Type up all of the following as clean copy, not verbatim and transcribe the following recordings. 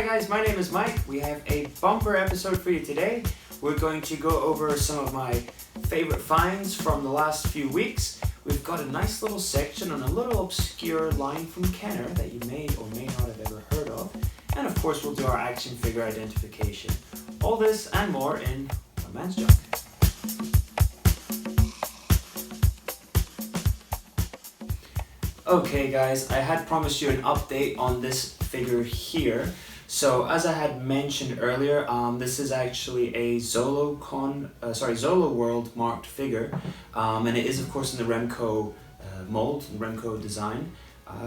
Hi guys, my name is Mike. We have a bumper episode for you today. We're going to go over some of my favorite finds from the last few weeks. We've got a nice little section on a little obscure line from Kenner that you may or may not have ever heard of. And of course we'll do our action figure identification. All this and more in One Man's Junk. Okay guys, I had promised you an update on this figure here. So as I had mentioned earlier, this is actually a Zolo World marked figure, and it is of course in the Remco mold and Remco design.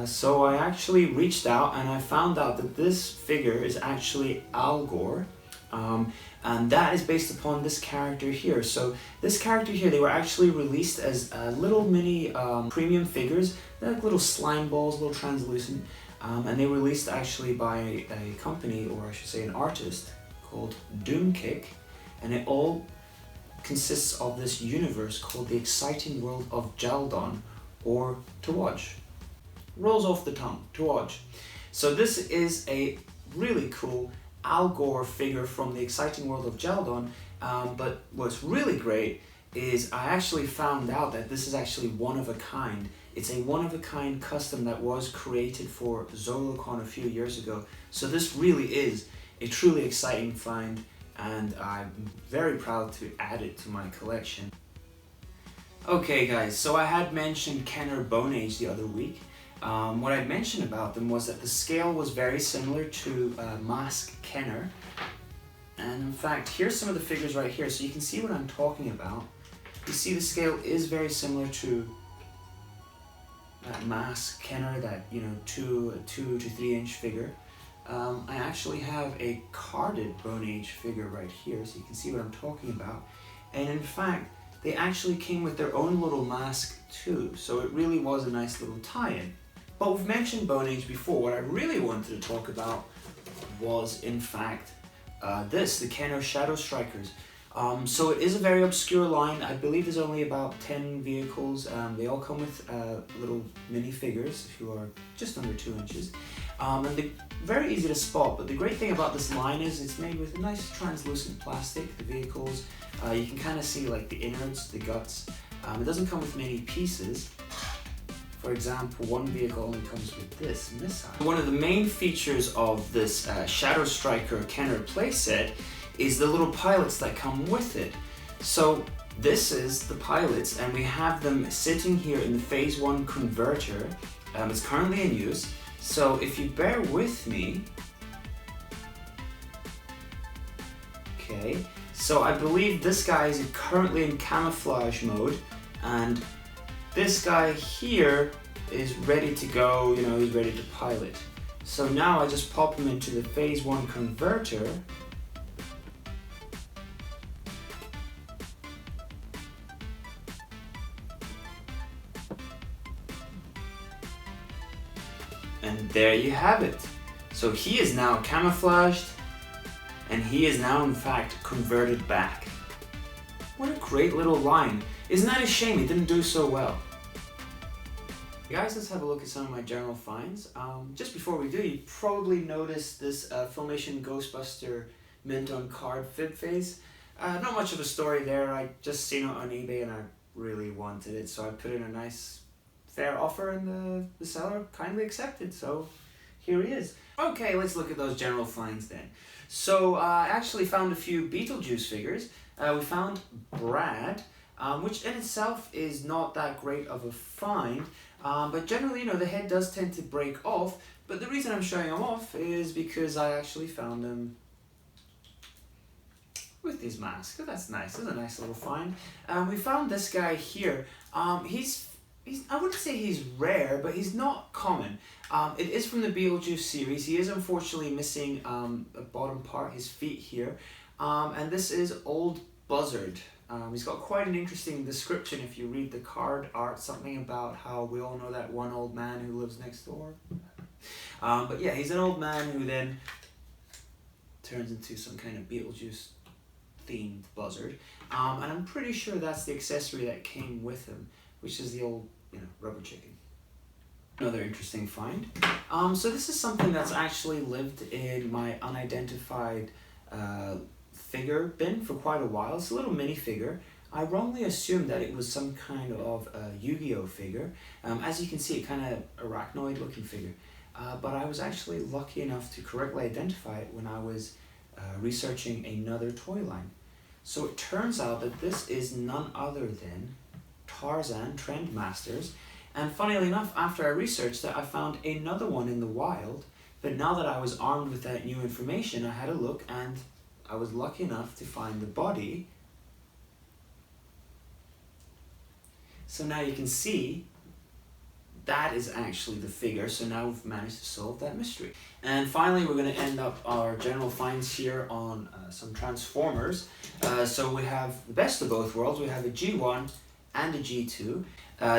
So I actually reached out and I found out that this figure is actually Al Gore, and that is based upon this character here. So this character here, they were actually released as little mini premium figures. They're like little slime balls, little translucent. And they were released actually by a company, or I should say an artist, called Doomkick, and it all consists of this universe called the Exciting World of Jaldon, or TEWOJ. Rolls off the tongue, TEWOJ. So this is a really cool Al Gore figure from the Exciting World of Jaldon, but what's really great is I actually found out that this is actually one of a kind. It's a one-of-a-kind custom that was created for ZoloCon a few years ago. So this really is a truly exciting find, and I'm very proud to add it to my collection. Okay guys, so I had mentioned Kenner Bone Age the other week. What I mentioned about them was that the scale was very similar to Mask Kenner. And in fact, here's some of the figures right here, so you can see what I'm talking about. You see the scale is very similar to that Mask Kenner, that 2 to 3 inch figure. I actually have a carded Bone Age figure right here, so you can see what I'm talking about. And in fact, they actually came with their own little mask too, so it really was a nice little tie-in. But we've mentioned Bone Age before. What I really wanted to talk about was in fact the Kenner Shadow Strikers. So it is a very obscure line. I believe there's only about 10 vehicles. They all come with little mini figures who are just under 2 inches. And they're very easy to spot, but the great thing about this line is it's made with a nice translucent plastic, the vehicles. You can kind of see like the innards, the guts. It doesn't come with many pieces. For example, one vehicle only comes with this missile. One of the main features of this Shadow Striker Kenner playset is the little pilots that come with it. So this is the pilots, and we have them sitting here in the Phase 1 converter. It's currently in use. So if you bear with me, okay, so I believe this guy is currently in camouflage mode, and this guy here is ready to go, he's ready to pilot. So now I just pop him into the Phase 1 converter. And there you have it. So he is now camouflaged, and he is now in fact converted back. What a great little line. Isn't that a shame it didn't do so well? Guys, let's have a look at some of my general finds. Just before we do, you probably noticed this Filmation Ghostbuster mint on card fib face. Not much of a story there. I just seen it on eBay and I really wanted it, so I put in a nice fair offer, and the seller kindly accepted, so here he is. Okay, let's look at those general finds then. So I actually found a few Beetlejuice figures. We found Brad, which in itself is not that great of a find, but generally, the head does tend to break off, but the reason I'm showing them off is because I actually found them with these masks. So that's nice. That's a nice little find. We found this guy here. I wouldn't say he's rare, but he's not common. It is from the Beetlejuice series. He is unfortunately missing a bottom part, his feet here. And this is Old Buzzard. He's got quite an interesting description if you read the card art, something about how we all know that one old man who lives next door. But yeah, he's an old man who then turns into some kind of Beetlejuice themed buzzard. And I'm pretty sure that's the accessory that came with him, which is the old, rubber chicken. Another interesting find. So this is something that's actually lived in my unidentified figure bin for quite a while. It's a little minifigure. I wrongly assumed that it was some kind of Yu-Gi-Oh figure. As you can see, it kind of arachnoid looking figure. But I was actually lucky enough to correctly identify it when I was researching another toy line. So it turns out that this is none other than Tarzan Trendmasters. And funnily enough, after I researched it, I found another one in the wild. But now that I was armed with that new information, I had a look and I was lucky enough to find the body. So now you can see that is actually the figure. So now we've managed to solve that mystery. And finally, we're going to end up our general finds here on some Transformers. So we have the best of both worlds. We have a G1 and a G2.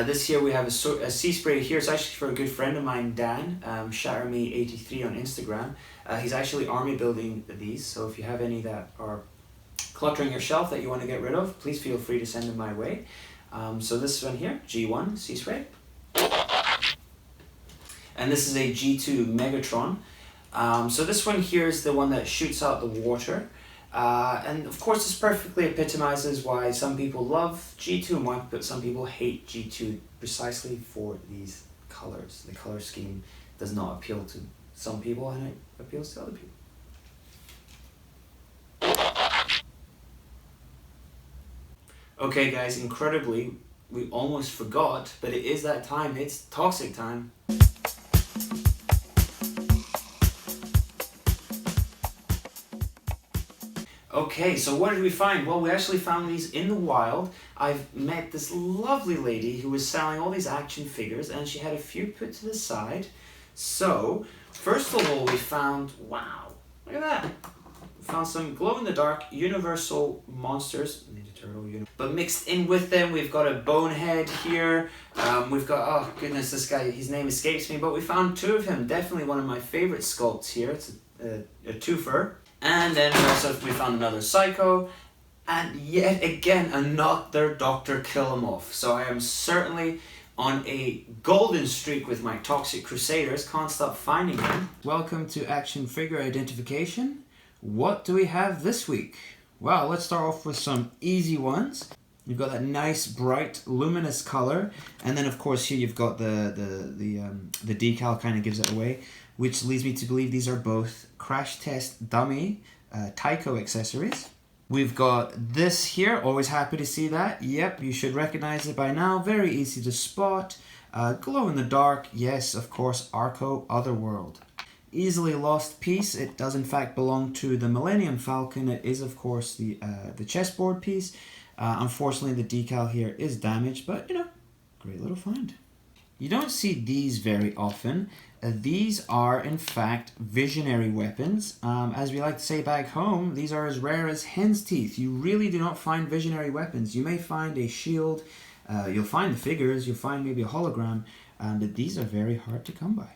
This here we have a Sea Spray here. It's actually for a good friend of mine, Dan, ShatterMe83 on Instagram. He's actually army building these, so if you have any that are cluttering your shelf that you want to get rid of, please feel free to send them my way. So this one here, G1 Sea Spray. And this is a G2 Megatron. So this one here is the one that shoots out the water. And of course this perfectly epitomizes why some people love G2 and why some people hate G2, precisely for these colors. The color scheme does not appeal to some people and it appeals to other people. Okay guys, incredibly, we almost forgot, but it is that time, it's toxic time. Okay, so what did we find? Well, we actually found these in the wild. I've met this lovely lady who was selling all these action figures and she had a few put to the side. So, first of all, we found, wow, look at that. We found some glow-in-the-dark Universal Monsters, Ninja Turtle, but mixed in with them, we've got a Bonehead here. We've got, oh goodness, this guy, his name escapes me, but we found two of him. Definitely one of my favorite sculpts here. It's a twofer. And then we found another Psycho, and yet again another Dr. Killamov. So I am certainly on a golden streak with my Toxic Crusaders, can't stop finding them. Welcome to Action Figure Identification. What do we have this week? Well, let's start off with some easy ones. You've got that nice, bright, luminous color, and then of course here you've got the decal kind of gives it away, which leads me to believe these are both Crash Test Dummy Tyco accessories. We've got this here, always happy to see that. Yep, you should recognize it by now, very easy to spot. Glow in the dark, yes, of course, Arco Otherworld. Easily lost piece, it does in fact belong to the Millennium Falcon. It is of course the chessboard piece. Unfortunately the decal here is damaged, but you know, great little find. You don't see these very often. These are in fact visionary weapons. As we like to say back home, these are as rare as hen's teeth. You really do not find visionary weapons. You may find a shield, you'll find the figures, you'll find maybe a hologram, but these are very hard to come by.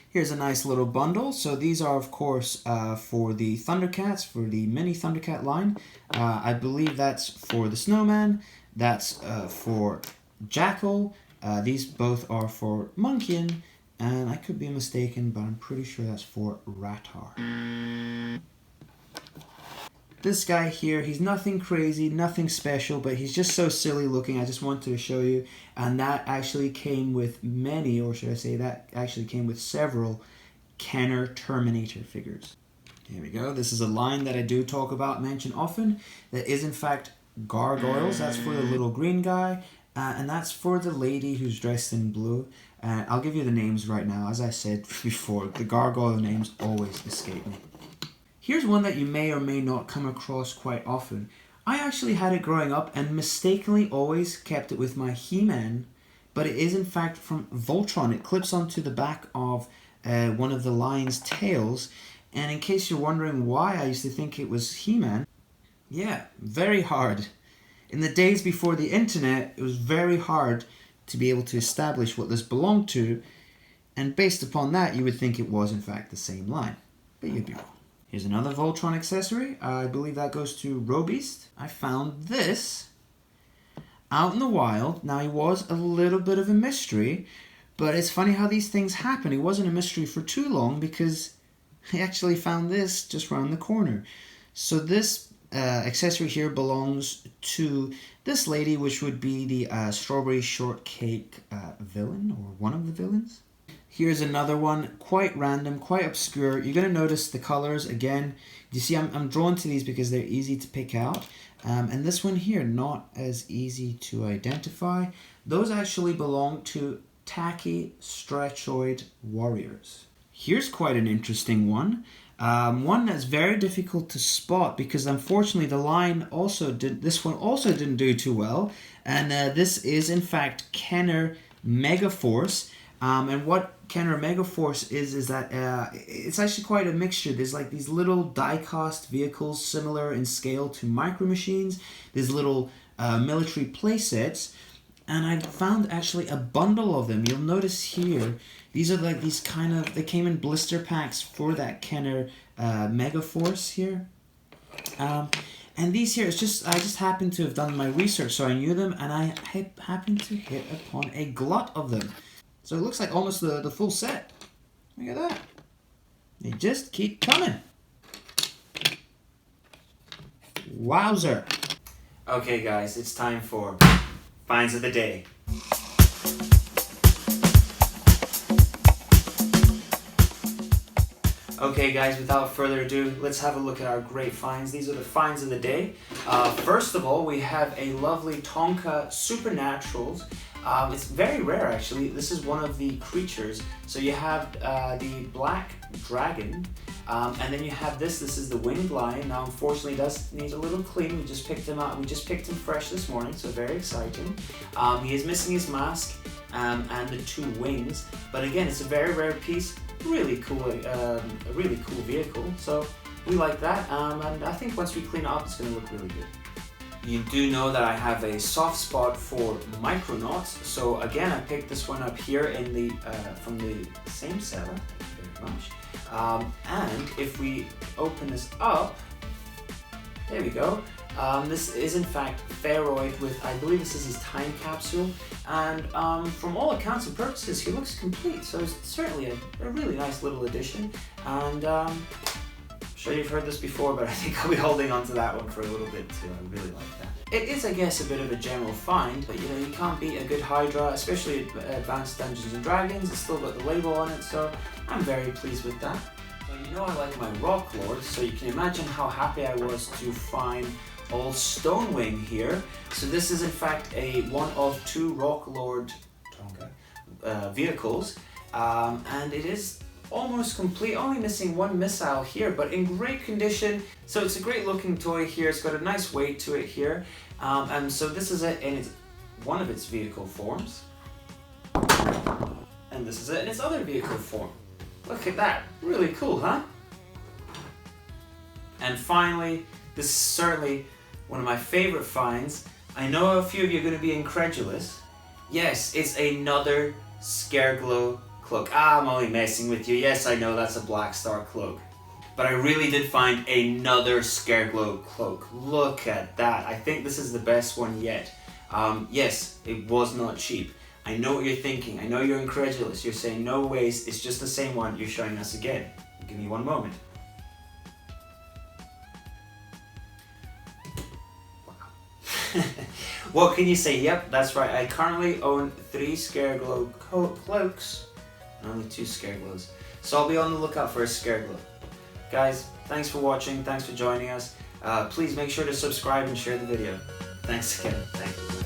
Here's a nice little bundle. So these are of course for the Thundercats, for the mini Thundercat line. I believe that's for the Snowman, that's for Jackal. These both are for Monkian, and I could be mistaken, but I'm pretty sure that's for Ratar. This guy here, he's nothing crazy, nothing special, but he's just so silly looking. I just wanted to show you, and that actually came with many, or should I say that actually came with several Kenner Terminator figures. Here we go. This is a line that I do talk about, mention often. That is in fact Gargoyles. That's for the little green guy. And that's for the lady who's dressed in blue. I'll give you the names right now. As I said before, the gargoyle names always escape me. Here's one that you may or may not come across quite often. I actually had it growing up and mistakenly always kept it with my He-Man, but it is in fact from Voltron. It clips onto the back of one of the lion's tails. And in case you're wondering why I used to think it was He-Man, yeah, very hard. In the days before the internet, it was very hard to be able to establish what this belonged to, and based upon that, you would think it was in fact the same line, but you'd be wrong. Here's another Voltron accessory. I believe that goes to Robeast. I found this out in the wild. Now, he was a little bit of a mystery, But it's funny how these things happen. It wasn't a mystery for too long because I actually found this just around the corner. So this accessory here belongs to this lady, which would be the strawberry shortcake villain, or one of the villains. Here's another one, quite random, quite obscure. You're going to notice the colors again. You see, I'm drawn to these because they're easy to pick out. And this one here, not as easy to identify. Those actually belong to Tacky Stretchoid Warriors. Here's quite an interesting one. One that's very difficult to spot because unfortunately the line this one also didn't do too well. And this is in fact Kenner Megaforce. And what Kenner Megaforce is that it's actually quite a mixture. There's like these little die-cast vehicles similar in scale to Micro Machines. There's little military playsets. And I found actually a bundle of them. You'll notice here, these are like these kind of, they came in blister packs for that Kenner Megaforce here. And these here, I just happened to have done my research, so I knew them, and I happened to hit upon a glut of them. So it looks like almost the full set. Look at that. They just keep coming. Wowzer. Okay guys, it's time for finds of the day. Okay guys, without further ado, let's have a look at our great finds. These are the finds of the day. First of all, we have a lovely Tonka Supernaturals. It's very rare actually. This is one of the creatures. So you have the black dragon, and then you have this is the winged lion. Now unfortunately it does need a little clean. We just picked him up. We just picked him fresh this morning, so very exciting. He is missing his mask and the two wings, but again it's a very rare piece. Really cool, a really cool vehicle. So we like that, and I think once we clean it up it's going to look really good. You do know that I have a soft spot for Micronauts, so again I picked this one up here in the from the same seller. Thank you very much. And if we open this up, there we go. This is in fact Feroid with, I believe this is his time capsule, and from all accounts and purposes he looks complete, so it's certainly a really nice little addition. And I'm sure you've heard this before, but I think I'll be holding on to that one for a little bit too. I really like that. It is, I guess, a bit of a general find, but you know, you can't beat a good Hydra, especially at Advanced Dungeons and Dragons. It's still got the label on it, so I'm very pleased with that. So you know I like my Rock Lord, so you can imagine how happy I was to find old Stonewing here. So this is in fact one of two Rock Lord vehicles, and it is almost complete, only missing one missile here, but in great condition. So it's a great looking toy here. It's got a nice weight to it here, and so this is it in one of its vehicle forms, and this is it in its other vehicle form. Look at that, really cool, huh? And finally, this is certainly one of my favorite finds. I know a few of you are going to be incredulous. Yes, it's another Scareglow cloak. I'm only messing with you. Yes, I know that's a Black Star cloak. But I really did find another Scareglow cloak. Look at that. I think this is the best one yet. Yes, it was not cheap. I know what you're thinking. I know you're incredulous. You're saying, no ways, it's just the same one you're showing us again. Give me one moment. Wow. What can you say? Yep, that's right. I currently own 3 Scareglow cloaks and only 2 Scareglows. So I'll be on the lookout for a Scareglow. Guys, thanks for watching. Thanks for joining us. Please make sure to subscribe and share the video. Thanks again. Thank you.